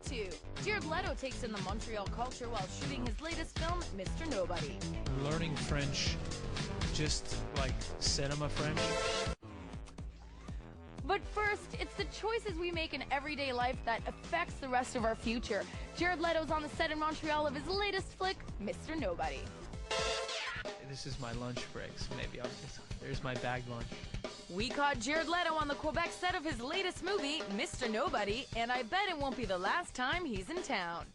to. Jared Leto takes in the Montreal culture while shooting his latest film, Mr. Nobody. Learning French, just like cinema French. But first, it's the choices we make in everyday life that affects the rest of our future. Jared Leto's on the set in Montreal of his latest flick, Mr. Nobody. This is my lunch break, so maybe there's my bagged lunch. We caught Jared Leto on the Quebec set of his latest movie, Mr. Nobody, and I bet it won't be the last time he's in town.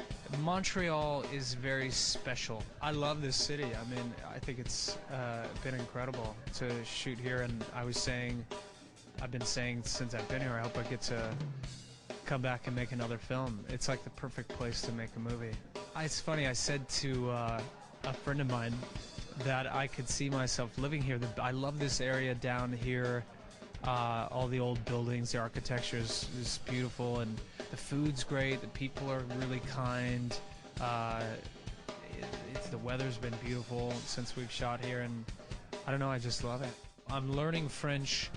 Montreal is very special. I love this city. I mean, I think it's been incredible to shoot here, and I've been saying since I've been here, I hope I get to come back and make another film. It's like the perfect place to make a movie. It's funny, I said to a friend of mine that I could see myself living here. I love this area down here. All the old buildings, the architecture is beautiful, and the food's great. The people are really kind. The weather's been beautiful since we've shot here, and I don't know, I just love it. I'm learning French,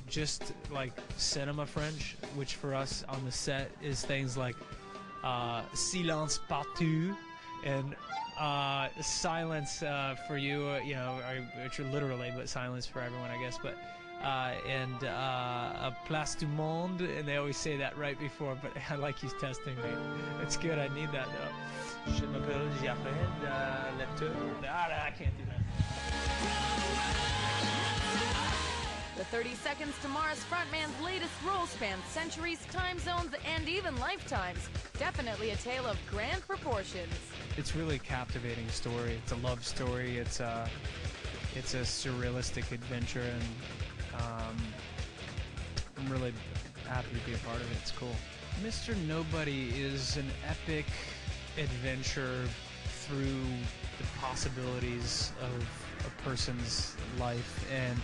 just like cinema French, which for us on the set is things like silence partout and silence for you, which are literally, but silence for everyone, I guess. But and place du monde, and they always say that right before. But I like he's testing me. It's good. I need that though. Je m'appelle Jared Leto. I can't do that. The 30 Seconds to Mars frontman's latest role spans centuries, time zones, and even lifetimes. Definitely a tale of grand proportions. It's really a captivating story. It's a love story. It's a surrealistic adventure, and I'm really happy to be a part of it. It's cool. Mr. Nobody is an epic adventure through the possibilities of a person's life, and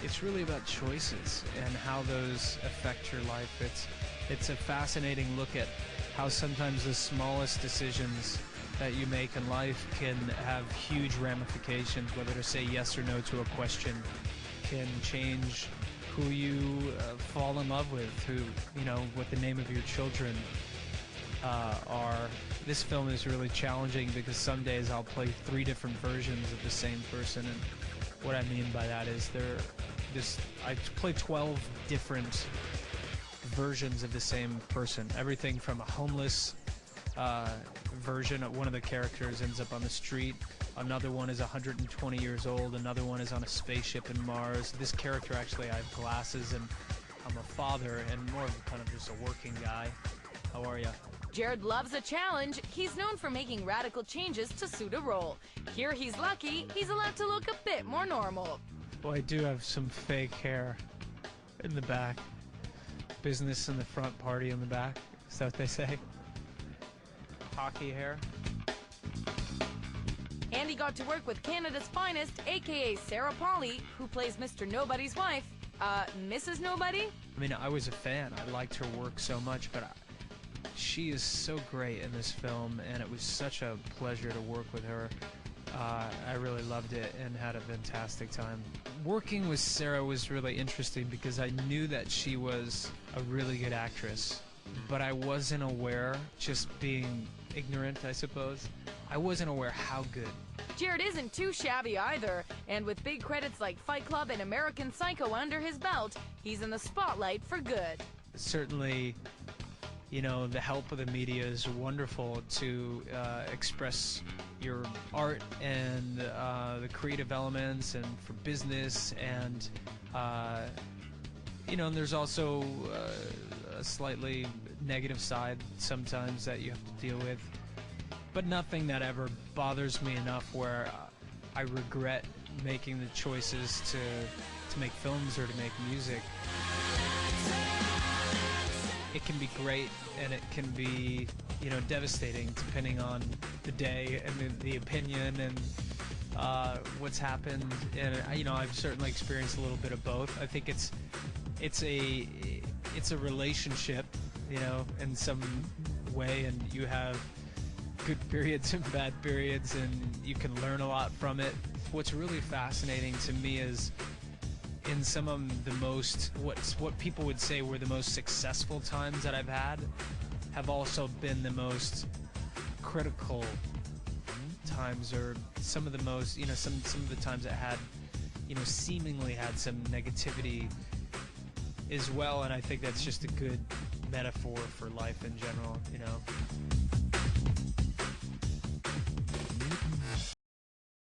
it's really about choices and how those affect your life. It's a fascinating look at how sometimes the smallest decisions that you make in life can have huge ramifications. Whether to say yes or no to a question can change who you fall in love with, what the name of your children are. This film is really challenging because some days I'll play 3 different versions of the same person, and what I mean by that is I play 12 different versions of the same person. Everything from a homeless version of one of the characters ends up on the street. Another one is 120 years old. Another one is on a spaceship in Mars. This character, actually, I have glasses, and I'm a father, and more of kind of just a working guy. How are you? Jared loves a challenge. He's known for making radical changes to suit a role. Here he's lucky. He's allowed to look a bit more normal. Well, I do have some fake hair in the back. Business in the front, party in the back. Is that what they say? Hockey hair. And he got to work with Canada's finest, aka Sarah Polley, who plays Mr. Nobody's wife. Mrs. Nobody? I mean, I was a fan. I liked her work so much, but she is so great in this film, and it was such a pleasure to work with her. I really loved it and had a fantastic time. Working with Sarah was really interesting because I knew that she was a really good actress, but I wasn't aware, just being ignorant, I suppose, I wasn't aware how good. Jared isn't too shabby either, and with big credits like Fight Club and American Psycho under his belt, he's in the spotlight for good. Certainly, the help of the media is wonderful to express your art and the creative elements, and for business, and and there's also a slightly negative side sometimes that you have to deal with, but nothing that ever bothers me enough where I regret making the choices to make films or to make music. It can be great, and it can be, devastating depending on the day and the opinion and what's happened. And I've certainly experienced a little bit of both. I think it's a relationship, in some way, and you have good periods and bad periods, and you can learn a lot from it. What's really fascinating to me is in some of the most, what people would say were the most successful times that I've had, have also been the most critical times, or some of the most, some of the times that had, seemingly had some negativity as well. And I think that's just a good metaphor for life in general,